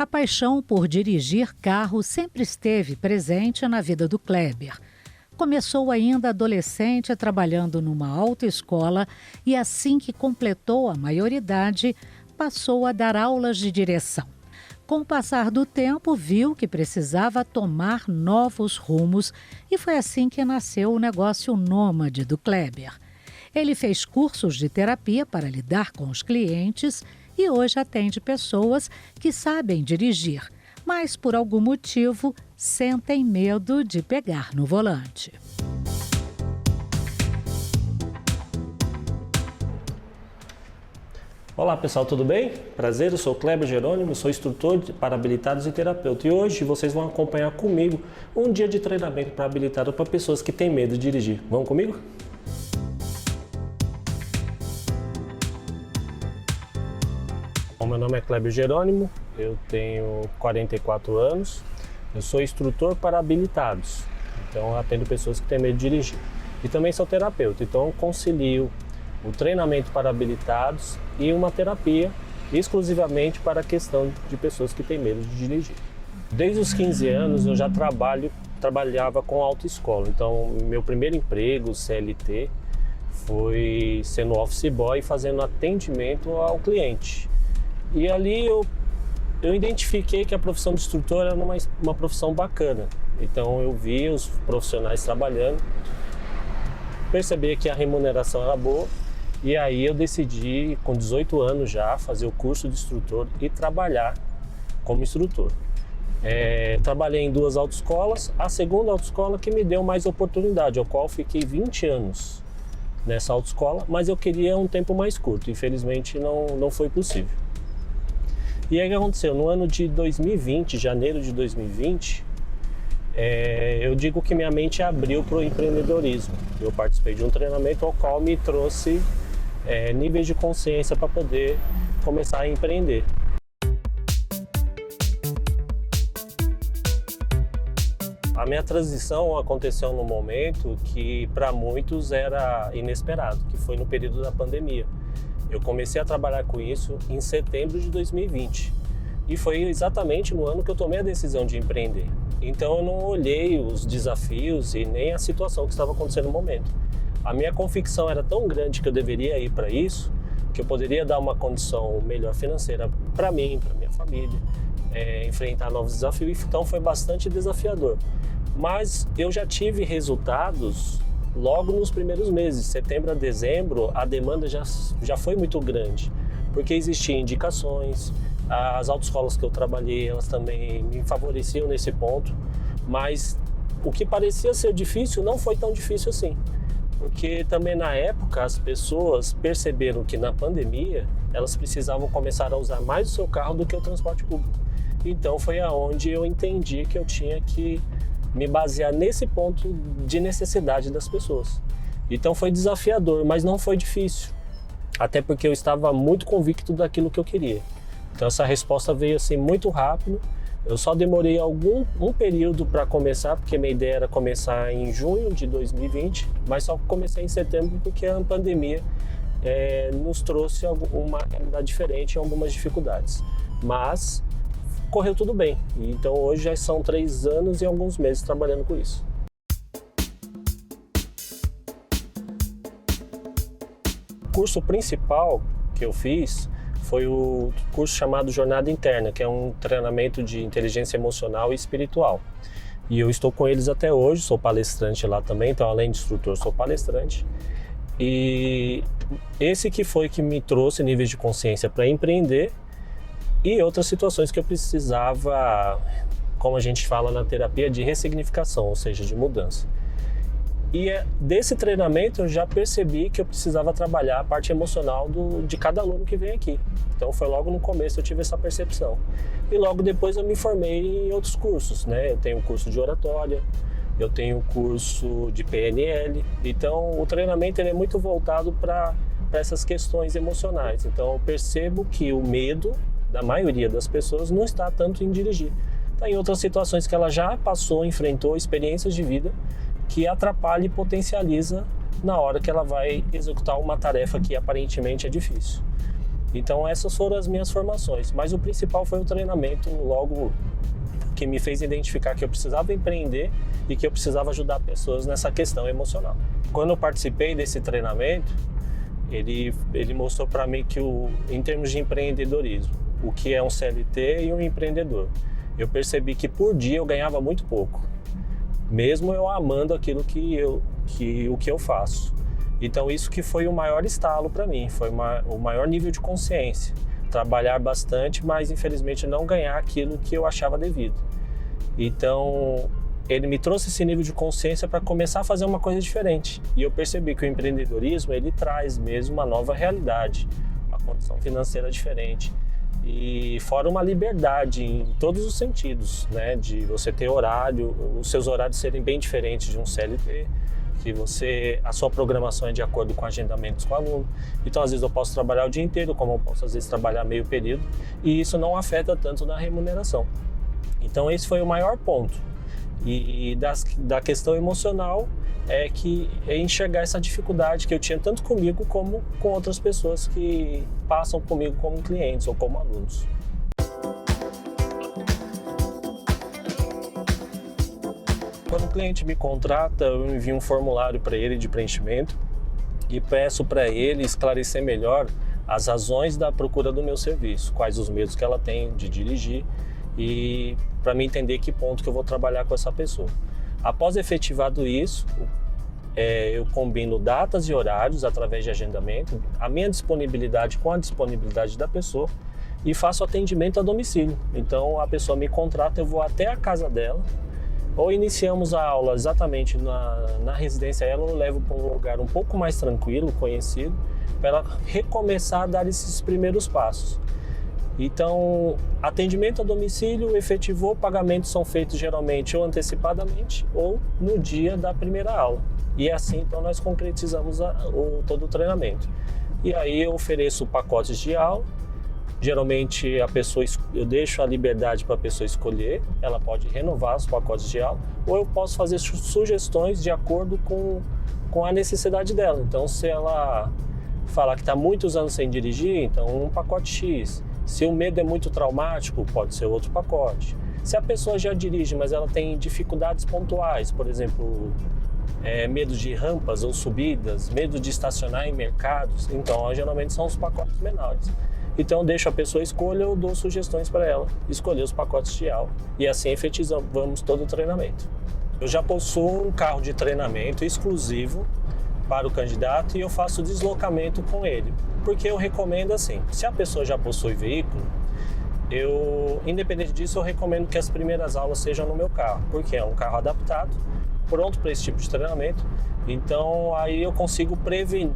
A paixão por dirigir carro sempre esteve presente na vida do Kleber. Começou ainda adolescente trabalhando numa autoescola e assim que completou a maioridade, passou a dar aulas de direção. Com o passar do tempo, viu que precisava tomar novos rumos e foi assim que nasceu o negócio nômade do Kleber. Ele fez cursos de terapia para lidar com os clientes e hoje atende pessoas que sabem dirigir, mas por algum motivo sentem medo de pegar no volante. Olá pessoal, tudo bem? Prazer, eu sou o Kleber Jerônimo, sou instrutor para habilitados e terapeuta e hoje vocês vão acompanhar comigo um dia de treinamento para habilitado para pessoas que têm medo de dirigir. Vamos comigo? Bom, meu nome é Kleber Jerônimo, eu tenho 44 anos, eu sou instrutor para habilitados, então eu atendo pessoas que têm medo de dirigir. E também sou terapeuta, então eu concilio o treinamento para habilitados e uma terapia exclusivamente para a questão de pessoas que têm medo de dirigir. Desde os 15 anos eu já trabalhava com autoescola, então meu primeiro emprego, CLT, foi sendo office boy e fazendo atendimento ao cliente. E ali eu identifiquei que a profissão de instrutor era uma profissão bacana, então eu vi os profissionais trabalhando, percebi que a remuneração era boa. E aí eu decidi, com 18 anos já, fazer o curso de instrutor e trabalhar como instrutor. Trabalhei em 2 autoescolas, a segunda autoescola que me deu mais oportunidade, ao qual fiquei 20 anos nessa autoescola, mas eu queria um tempo mais curto, infelizmente não foi possível. E aí o que aconteceu? No ano de 2020, janeiro de 2020, eu digo que minha mente abriu para o empreendedorismo. Eu participei de um treinamento ao qual me trouxe níveis de consciência para poder começar a empreender. A minha transição aconteceu num momento que para muitos era inesperado, que foi no período da pandemia. Eu comecei a trabalhar com isso em setembro de 2020 e foi exatamente no ano que eu tomei a decisão de empreender. Então eu não olhei os desafios e nem a situação que estava acontecendo no momento. A minha convicção era tão grande que eu deveria ir para isso, que eu poderia dar uma condição melhor financeira para mim, para minha família, enfrentar novos desafios, então foi bastante desafiador. Mas eu já tive resultados logo nos primeiros meses, setembro a dezembro, a demanda já foi muito grande, porque existiam indicações, as autoescolas que eu trabalhei, elas também me favoreciam nesse ponto, mas o que parecia ser difícil não foi tão difícil assim, porque também na época as pessoas perceberam que na pandemia elas precisavam começar a usar mais o seu carro do que o transporte público. Então foi aonde eu entendi que eu tinha que me basear nesse ponto de necessidade das pessoas. Então foi desafiador, mas não foi difícil, até porque eu estava muito convicto daquilo que eu queria. Então essa resposta veio assim muito rápido. Eu só demorei um período para começar, porque minha ideia era começar em junho de 2020, mas só comecei em setembro porque a pandemia nos trouxe uma realidade diferente e algumas dificuldades. Mas correu tudo bem. Então hoje já são 3 anos e alguns meses trabalhando com isso. O curso principal que eu fiz foi o curso chamado Jornada Interna, que é um treinamento de inteligência emocional e espiritual. E eu estou com eles até hoje, sou palestrante lá também, então além de instrutor, sou palestrante. E esse que foi que me trouxe níveis de consciência para empreender e outras situações que eu precisava, como a gente fala na terapia, de ressignificação, ou seja, de mudança. E desse treinamento eu já percebi que eu precisava trabalhar a parte emocional de cada aluno que vem aqui. Então foi logo no começo eu tive essa percepção. E logo depois eu me formei em outros cursos, né? Eu tenho um curso de oratória, eu tenho um curso de PNL. Então o treinamento ele é muito voltado para essas questões emocionais. Então eu percebo que o medo da maioria das pessoas não está tanto em dirigir. Está em outras situações que ela já passou, enfrentou experiências de vida que atrapalha e potencializa na hora que ela vai executar uma tarefa que aparentemente é difícil. Então essas foram as minhas formações, mas o principal foi o treinamento, logo que me fez identificar que eu precisava empreender e que eu precisava ajudar pessoas nessa questão emocional. Quando eu participei desse treinamento, ele mostrou para mim que em termos de empreendedorismo, o que é um CLT e um empreendedor. Eu percebi que por dia eu ganhava muito pouco, mesmo eu amando aquilo que eu faço. Então isso que foi o maior estalo para mim, foi o maior nível de consciência. Trabalhar bastante, mas infelizmente não ganhar aquilo que eu achava devido. Então ele me trouxe esse nível de consciência para começar a fazer uma coisa diferente. E eu percebi que o empreendedorismo, ele traz mesmo uma nova realidade, uma condição financeira diferente. E fora uma liberdade em todos os sentidos, né? De você ter horário, os seus horários serem bem diferentes de um CLT, que a sua programação é de acordo com agendamentos com o aluno. Então, às vezes eu posso trabalhar o dia inteiro, como eu posso às vezes trabalhar meio período, e isso não afeta tanto na remuneração. Então, esse foi o maior ponto. E da questão emocional é enxergar essa dificuldade que eu tinha tanto comigo como com outras pessoas que passam comigo como clientes ou como alunos. Quando o cliente me contrata, eu envio um formulário para ele de preenchimento e peço para ele esclarecer melhor as razões da procura do meu serviço, quais os medos que ela tem de dirigir e para mim entender que ponto que eu vou trabalhar com essa pessoa. Após efetivado isso, eu combino datas e horários através de agendamento, a minha disponibilidade com a disponibilidade da pessoa e faço atendimento a domicílio. Então a pessoa me contrata, eu vou até a casa dela, ou iniciamos a aula exatamente na residência dela, eu levo para um lugar um pouco mais tranquilo, conhecido, para ela recomeçar a dar esses primeiros passos. Então, atendimento a domicílio, efetivou, pagamentos são feitos geralmente ou antecipadamente ou no dia da primeira aula. E assim, então, nós concretizamos todo o treinamento. E aí eu ofereço pacotes de aula. Geralmente eu deixo a liberdade para a pessoa escolher, ela pode renovar os pacotes de aula, ou eu posso fazer sugestões de acordo com a necessidade dela. Então, se ela falar que está muitos anos sem dirigir, então um pacote X. Se o medo é muito traumático, pode ser outro pacote. Se a pessoa já dirige, mas ela tem dificuldades pontuais, por exemplo, medo de rampas ou subidas, medo de estacionar em mercados, então geralmente são os pacotes menores. Então eu deixo a pessoa escolher, eu dou sugestões para ela escolher os pacotes de aula e assim efetivamos todo o treinamento. Eu já possuo um carro de treinamento exclusivo para o candidato e eu faço deslocamento com ele, porque eu recomendo assim, se a pessoa já possui veículo, independente disso, eu recomendo que as primeiras aulas sejam no meu carro, porque é um carro adaptado, pronto para esse tipo de treinamento, então aí eu consigo prevenir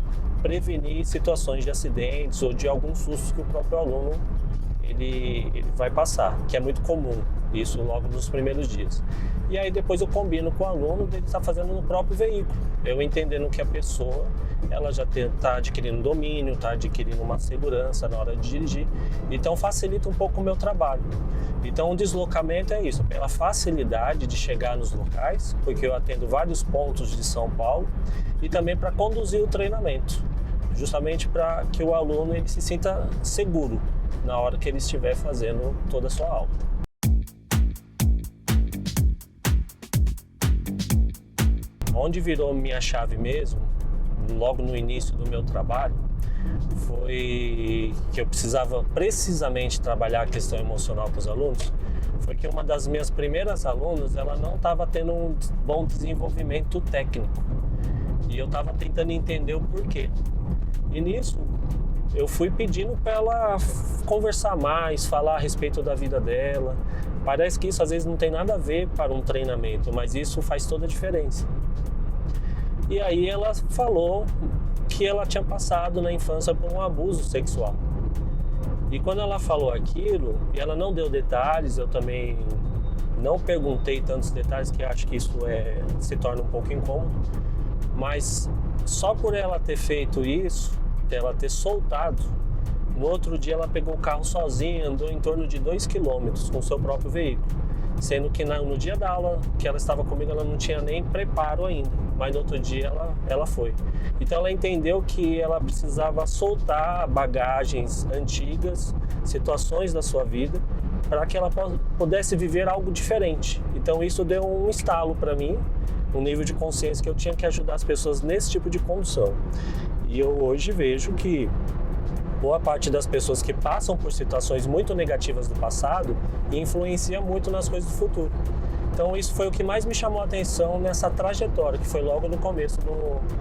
situações de acidentes ou de alguns sustos que o próprio aluno ele vai passar, que é muito comum, isso logo nos primeiros dias. E aí depois eu combino com o aluno dele estar fazendo no próprio veículo, eu entendendo que a pessoa ela já está adquirindo domínio, está adquirindo uma segurança na hora de dirigir, então facilita um pouco o meu trabalho. Então o deslocamento é isso, pela facilidade de chegar nos locais, porque eu atendo vários pontos de São Paulo, e também para conduzir o treinamento, justamente para que o aluno ele se sinta seguro na hora que ele estiver fazendo toda a sua aula. Onde virou minha chave mesmo, logo no início do meu trabalho, foi que eu precisava precisamente trabalhar a questão emocional com os alunos, foi que uma das minhas primeiras alunas, ela não estava tendo um bom desenvolvimento técnico. E eu estava tentando entender o porquê. E nisso, eu fui pedindo para ela conversar mais, falar a respeito da vida dela. Parece que isso às vezes não tem nada a ver para um treinamento, mas isso faz toda a diferença. E aí ela falou que ela tinha passado na infância por um abuso sexual. E quando ela falou aquilo, e ela não deu detalhes, eu também não perguntei tantos detalhes, que acho que isso se torna um pouco incômodo, mas só por ela ter feito isso, ela ter soltado, no outro dia ela pegou o carro sozinha, andou em torno de 2 quilômetros com o seu próprio veículo, sendo que no dia da aula que ela estava comigo, ela não tinha nem preparo ainda. mas no outro dia ela foi. Então ela entendeu que ela precisava soltar bagagens antigas, situações da sua vida, para que ela pudesse viver algo diferente. Então isso deu um estalo para mim, um nível de consciência que eu tinha que ajudar as pessoas nesse tipo de condução. E eu hoje vejo que boa parte das pessoas que passam por situações muito negativas do passado influencia muito nas coisas do futuro. Então isso foi o que mais me chamou a atenção nessa trajetória, que foi logo no começo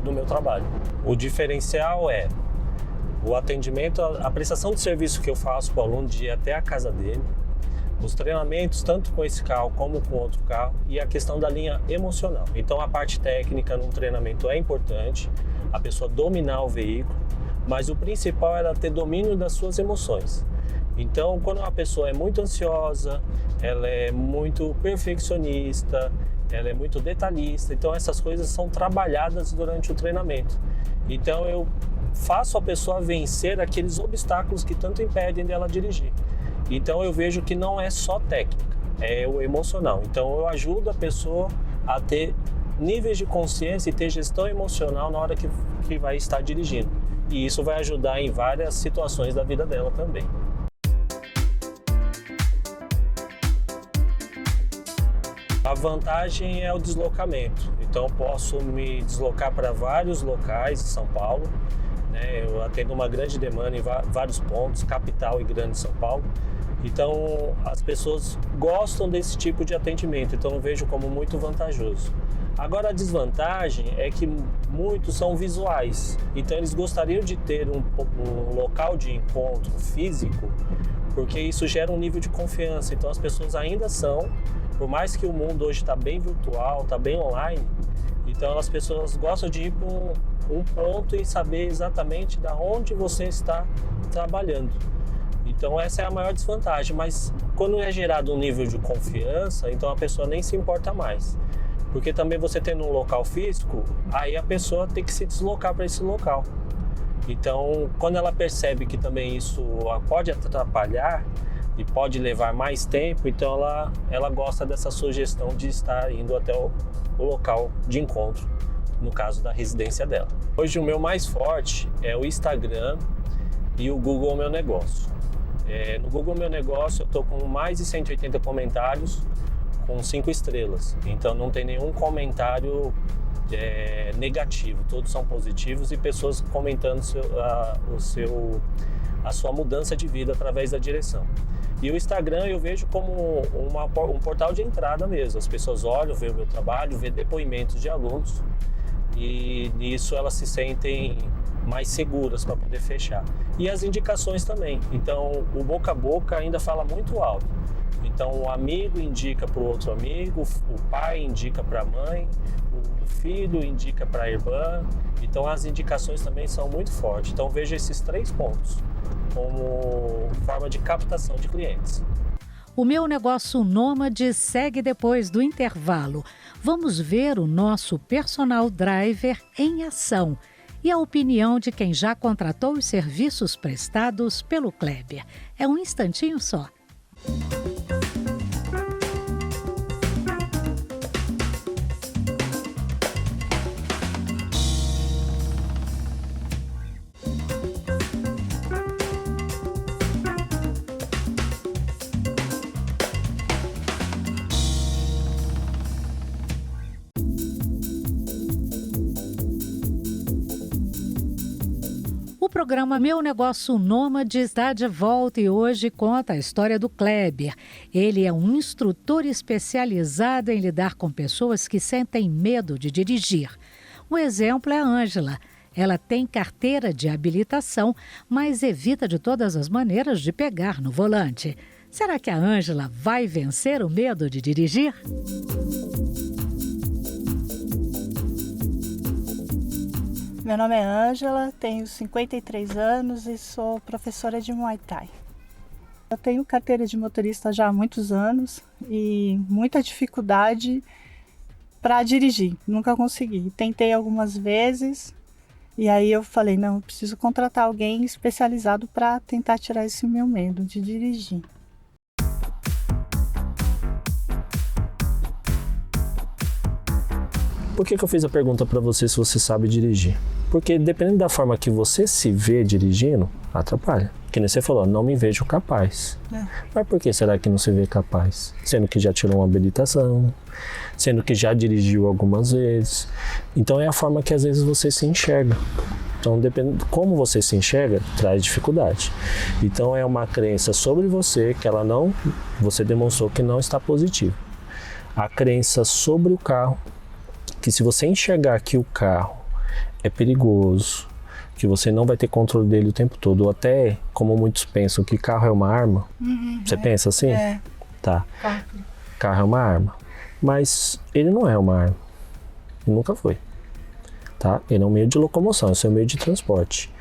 do meu trabalho. O diferencial é o atendimento, a prestação de serviço que eu faço para o aluno de ir até a casa dele, os treinamentos tanto com esse carro como com outro carro e a questão da linha emocional. Então a parte técnica num treinamento é importante, a pessoa dominar o veículo, mas o principal é ela ter domínio das suas emoções. Então quando uma pessoa é muito ansiosa, ela é muito perfeccionista, ela é muito detalhista, então essas coisas são trabalhadas durante o treinamento. Então eu faço a pessoa vencer aqueles obstáculos que tanto impedem dela dirigir. Então eu vejo que não é só técnica, é o emocional. Então eu ajudo a pessoa a ter níveis de consciência e ter gestão emocional na hora que vai estar dirigindo. E isso vai ajudar em várias situações da vida dela também. A vantagem é o deslocamento. Então eu posso me deslocar para vários locais de São Paulo. Eu atendo uma grande demanda em vários pontos, capital e grande São Paulo. Então as pessoas gostam desse tipo de atendimento, então eu vejo como muito vantajoso. Agora a desvantagem é que muitos são visuais, então eles gostariam de ter um local de encontro físico, porque isso gera um nível de confiança. Então as pessoas ainda são, por mais que o mundo hoje está bem virtual, está bem online, então as pessoas gostam de ir para um ponto e saber exatamente de onde você está trabalhando. Então essa é a maior desvantagem, mas quando é gerado um nível de confiança, então a pessoa nem se importa mais. Porque também você tendo um local físico, aí a pessoa tem que se deslocar para esse local. Então quando ela percebe que também isso pode atrapalhar e pode levar mais tempo, então ela gosta dessa sugestão de estar indo até o local de encontro, no caso da residência dela. Hoje o meu mais forte é o Instagram e o Google Meu Negócio. No Google Meu Negócio eu estou com mais de 180 comentários com 5 estrelas, então não tem nenhum comentário negativo, todos são positivos e pessoas comentando a sua mudança de vida através da direção. E o Instagram eu vejo como um portal de entrada mesmo, as pessoas olham, veem o meu trabalho, veem depoimentos de alunos e nisso elas se sentem mais seguras para poder fechar. E as indicações também, então o boca a boca ainda fala muito alto. Então o amigo indica para o outro amigo, o pai indica para a mãe, o filho indica para a irmã. Então as indicações também são muito fortes. Então vejo esses 3 pontos como forma de captação de clientes. O Meu Negócio Nômade segue depois do intervalo. Vamos ver o nosso personal driver em ação e a opinião de quem já contratou os serviços prestados pelo Kleber. É um instantinho só. O programa Meu Negócio Nômade está de volta e hoje conta a história do Kleber. Ele é um instrutor especializado em lidar com pessoas que sentem medo de dirigir. Um exemplo é a Ângela. Ela tem carteira de habilitação, mas evita de todas as maneiras de pegar no volante. Será que a Ângela vai vencer o medo de dirigir? Meu nome é Ângela, tenho 53 anos e sou professora de Muay Thai. Eu tenho carteira de motorista já há muitos anos e muita dificuldade para dirigir, nunca consegui. Tentei algumas vezes e aí eu falei, não, eu preciso contratar alguém especializado para tentar tirar esse meu medo de dirigir. Por que eu fiz a pergunta para você se você sabe dirigir? Porque dependendo da forma que você se vê dirigindo, atrapalha. Que nem você falou, não me vejo capaz. Mas por que será que não se vê capaz? Sendo que já tirou uma habilitação, sendo que já dirigiu algumas vezes. Então é a forma que às vezes você se enxerga. Então, dependendo de como você se enxerga, traz dificuldade. Então, é uma crença sobre você que você demonstrou que não está positiva. A crença sobre o carro, que se você enxergar que o carro é perigoso, que você não vai ter controle dele o tempo todo, ou até, como muitos pensam, que carro é uma arma. Você pensa assim? Tá. Carro é uma arma. Mas ele não é uma arma. Ele nunca foi. Tá? Ele é um meio de locomoção, esse é um meio de transporte.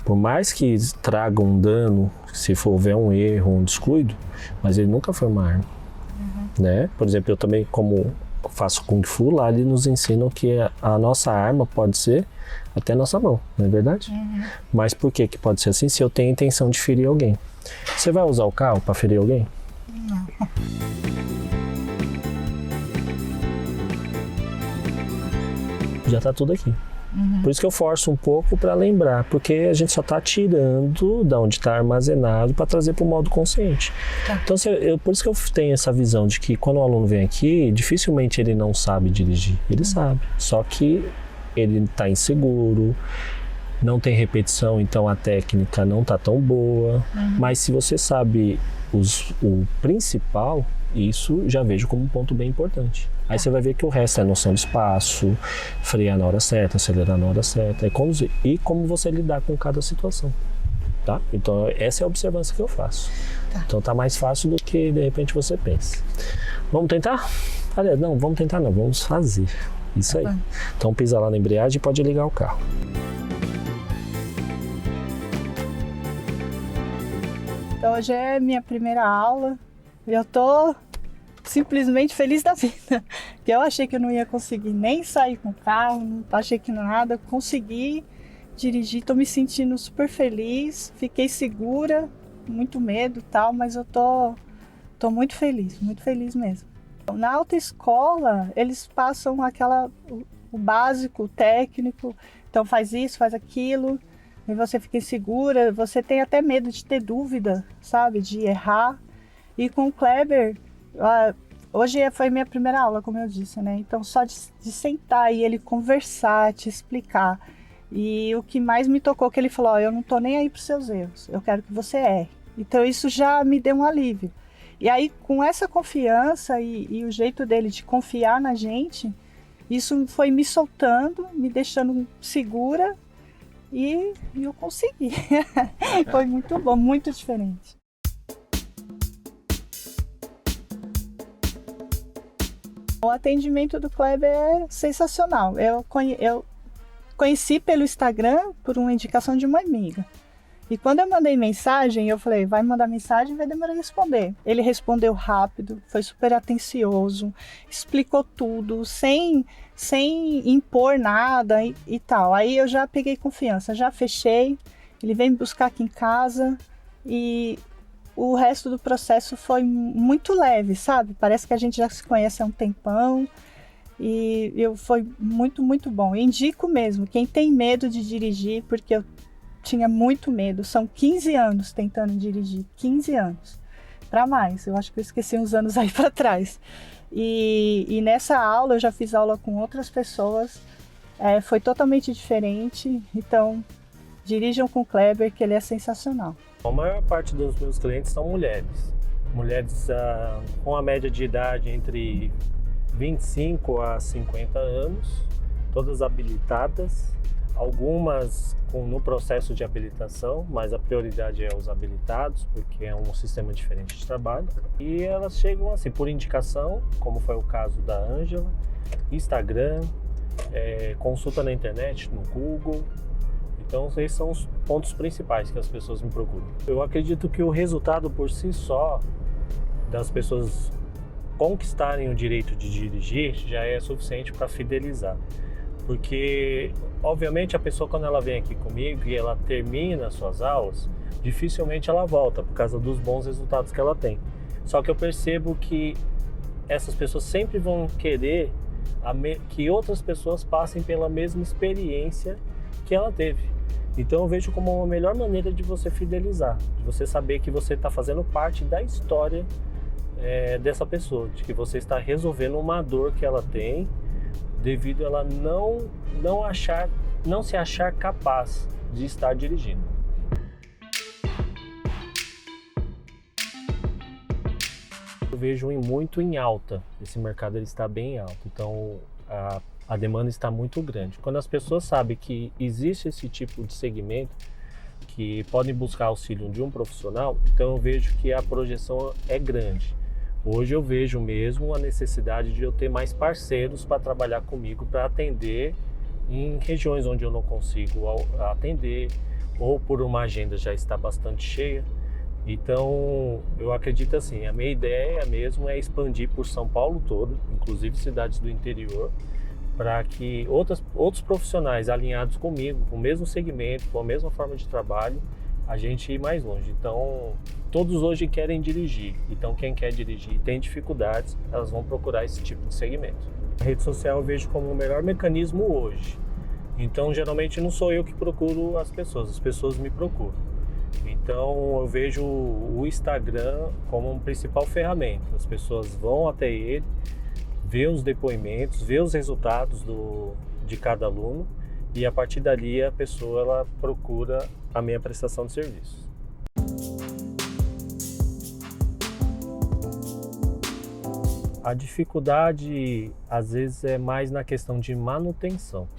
Por mais que traga um dano, se houver um erro, um descuido, mas ele nunca foi uma arma. Né? Por exemplo, eu também, como faço Kung Fu, lá eles nos ensinam que a nossa arma pode ser até a nossa mão, não é verdade? Mas por que pode ser assim? Se eu tenho a intenção de ferir alguém. Você vai usar o carro para ferir alguém? Não. Já tá tudo aqui. Por isso que eu forço um pouco para lembrar, porque a gente só está tirando da onde está armazenado para trazer para o modo consciente. Então, por isso que eu tenho essa visão de que quando o aluno vem aqui, dificilmente ele não sabe dirigir. Ele sabe, só que ele está inseguro, não tem repetição, então a técnica não está tão boa. Mas se você sabe o principal, isso já vejo como um ponto bem importante. Aí você vai ver que o resto é noção de espaço, frear na hora certa, acelerar na hora certa, e como você lidar com cada situação, tá? Então essa é a observância que eu faço. Então tá mais fácil do que de repente você pensa. Vamos tentar? Aliás, não, vamos tentar não, vamos fazer. Isso aí. Então pisa lá na embreagem e pode ligar o carro. Então hoje é minha primeira aula e eu tô simplesmente feliz da vida. Que eu achei que eu não ia conseguir nem sair com o carro, não achei que nada, consegui dirigir, tô me sentindo super feliz, fiquei segura, muito medo e tal, mas eu tô muito feliz mesmo. Na autoescola, eles passam o básico, o técnico, então faz isso, faz aquilo, e você fica insegura, você tem até medo de ter dúvida, sabe, de errar. E com o Kleber, hoje foi minha primeira aula, como eu disse, né? Então só de sentar e ele conversar, te explicar. E o que mais me tocou que ele falou, eu não tô nem aí pros seus erros, eu quero que você erre. Então isso já me deu um alívio. E aí com essa confiança e o jeito dele de confiar na gente, isso foi me soltando, me deixando segura e eu consegui. Foi muito bom, muito diferente. O atendimento do Kleber é sensacional. Eu conheci pelo Instagram por uma indicação de uma amiga. E quando eu mandei mensagem, eu falei, vai mandar mensagem, vai demorar a responder. Ele respondeu rápido, foi super atencioso, explicou tudo, sem impor nada e tal. Aí eu já peguei confiança, já fechei, ele veio me buscar aqui em casa e o resto do processo foi muito leve, sabe? Parece que a gente já se conhece há um tempão e foi muito, muito bom. Indico mesmo, quem tem medo de dirigir, porque eu tinha muito medo, são 15 anos tentando dirigir, 15 anos, para mais, eu acho que eu esqueci uns anos aí para trás. E nessa aula, eu já fiz aula com outras pessoas, foi totalmente diferente, então dirijam com o Kleber, que ele é sensacional. A maior parte dos meus clientes são mulheres. Mulheres com a média de idade entre 25 a 50 anos, todas habilitadas, algumas no processo de habilitação, mas a prioridade é os habilitados, porque é um sistema diferente de trabalho. E elas chegam assim, por indicação, como foi o caso da Ângela, Instagram, consulta na internet, no Google. Então, esses são os pontos principais que as pessoas me procuram. Eu acredito que o resultado por si só das pessoas conquistarem o direito de dirigir já é suficiente para fidelizar. Porque, obviamente, a pessoa quando ela vem aqui comigo e ela termina as suas aulas, dificilmente ela volta por causa dos bons resultados que ela tem. Só que eu percebo que essas pessoas sempre vão querer que outras pessoas passem pela mesma experiência que ela teve. Então eu vejo como uma melhor maneira de você fidelizar, de você saber que você está fazendo parte da história dessa pessoa, de que você está resolvendo uma dor que ela tem, devido a ela não se achar capaz de estar dirigindo. Eu vejo muito em alta, esse mercado ele está bem alto, então a demanda está muito grande. Quando as pessoas sabem que existe esse tipo de segmento, que podem buscar auxílio de um profissional, então eu vejo que a projeção é grande. Hoje eu vejo mesmo a necessidade de eu ter mais parceiros para trabalhar comigo, para atender em regiões onde eu não consigo atender, ou por uma agenda já está bastante cheia. Então, eu acredito assim, a minha ideia mesmo é expandir por São Paulo todo, inclusive cidades do interior, para que outros profissionais alinhados comigo, com o mesmo segmento, com a mesma forma de trabalho, a gente ir mais longe. Então, todos hoje querem dirigir. Então, quem quer dirigir e tem dificuldades, elas vão procurar esse tipo de segmento. A rede social eu vejo como o melhor mecanismo hoje. Então, geralmente não sou eu que procuro as pessoas me procuram. Então eu vejo o Instagram como uma principal ferramenta. As pessoas vão até ele, vê os depoimentos, vê os resultados de cada aluno e a partir dali a pessoa ela procura a minha prestação de serviço. A dificuldade às vezes é mais na questão de manutenção.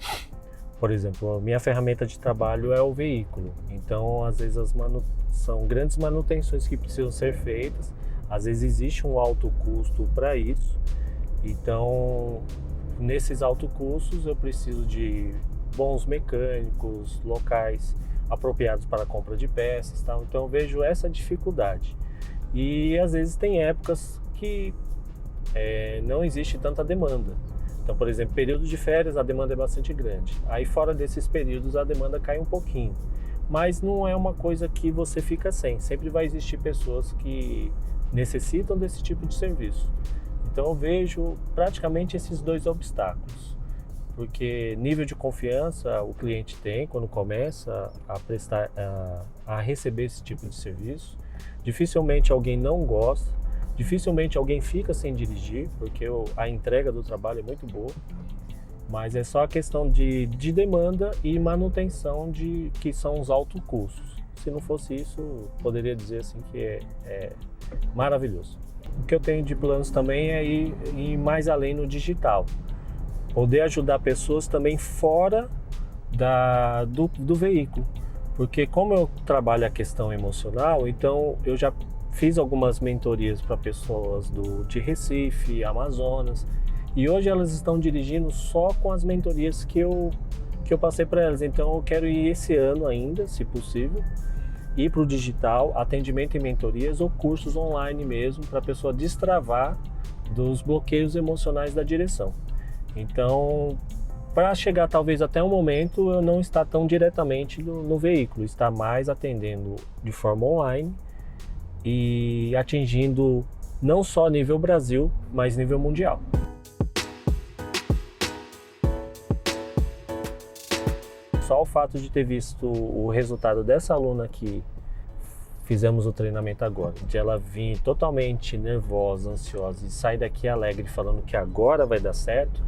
Por exemplo, a minha ferramenta de trabalho é o veículo, então às vezes são grandes manutenções que precisam ser feitas, às vezes existe um alto custo para isso, então nesses altos custos eu preciso de bons mecânicos, locais apropriados para a compra de peças, tal. Então eu vejo essa dificuldade e às vezes tem épocas que não existe tanta demanda. Então, por exemplo, período de férias a demanda é bastante grande. Aí fora desses períodos a demanda cai um pouquinho. Mas não é uma coisa que você fica sem. Sempre vai existir pessoas que necessitam desse tipo de serviço. Então eu vejo praticamente esses dois obstáculos. Porque nível de confiança o cliente tem quando começa a receber esse tipo de serviço. Dificilmente alguém não gosta. Dificilmente alguém fica sem dirigir, porque a entrega do trabalho é muito boa, mas é só a questão de demanda e manutenção que são os altos custos. Se não fosse isso, poderia dizer assim que é maravilhoso. O que eu tenho de planos também é ir mais além no digital, poder ajudar pessoas também fora do veículo, porque como eu trabalho a questão emocional, então eu já fiz algumas mentorias para pessoas de Recife, Amazonas, e hoje elas estão dirigindo só com as mentorias que eu passei para elas. Então eu quero ir esse ano ainda, se possível, ir para o digital, atendimento e mentorias ou cursos online mesmo, para a pessoa destravar dos bloqueios emocionais da direção. Então, para chegar talvez até um momento eu não estar tão diretamente no veículo, estar mais atendendo de forma online, e atingindo não só nível Brasil, mas nível mundial. Só o fato de ter visto o resultado dessa aluna que fizemos o treinamento agora, de ela vir totalmente nervosa, ansiosa e sair daqui alegre falando que agora vai dar certo,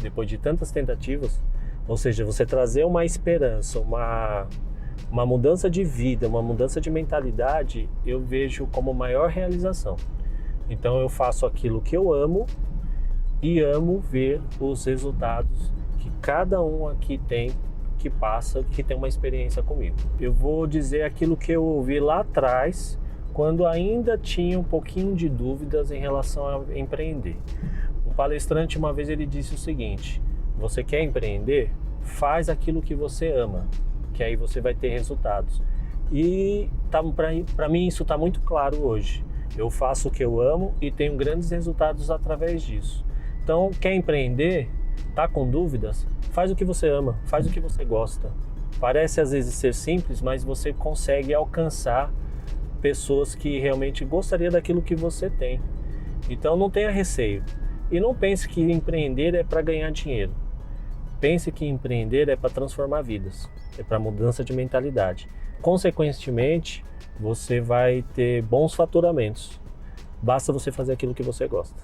depois de tantas tentativas, ou seja, você trazer uma esperança, uma mudança de vida, uma mudança de mentalidade, eu vejo como maior realização. Então eu faço aquilo que eu amo e amo ver os resultados que cada um aqui tem, que passa, que tem uma experiência comigo. Eu vou dizer aquilo que eu ouvi lá atrás, quando ainda tinha um pouquinho de dúvidas em relação a empreender. Um palestrante uma vez ele disse o seguinte: você quer empreender? Faz aquilo que você ama, que aí você vai ter resultados. E para mim isso está muito claro hoje. Eu faço o que eu amo e tenho grandes resultados através disso. Então, quer empreender? Tá com dúvidas? Faz o que você ama, faz o que você gosta. Parece às vezes ser simples, mas você consegue alcançar pessoas que realmente gostariam daquilo que você tem. Então não tenha receio. E não pense que empreender é para ganhar dinheiro. Pense que empreender é para transformar vidas, é para mudança de mentalidade. Consequentemente, você vai ter bons faturamentos. Basta você fazer aquilo que você gosta.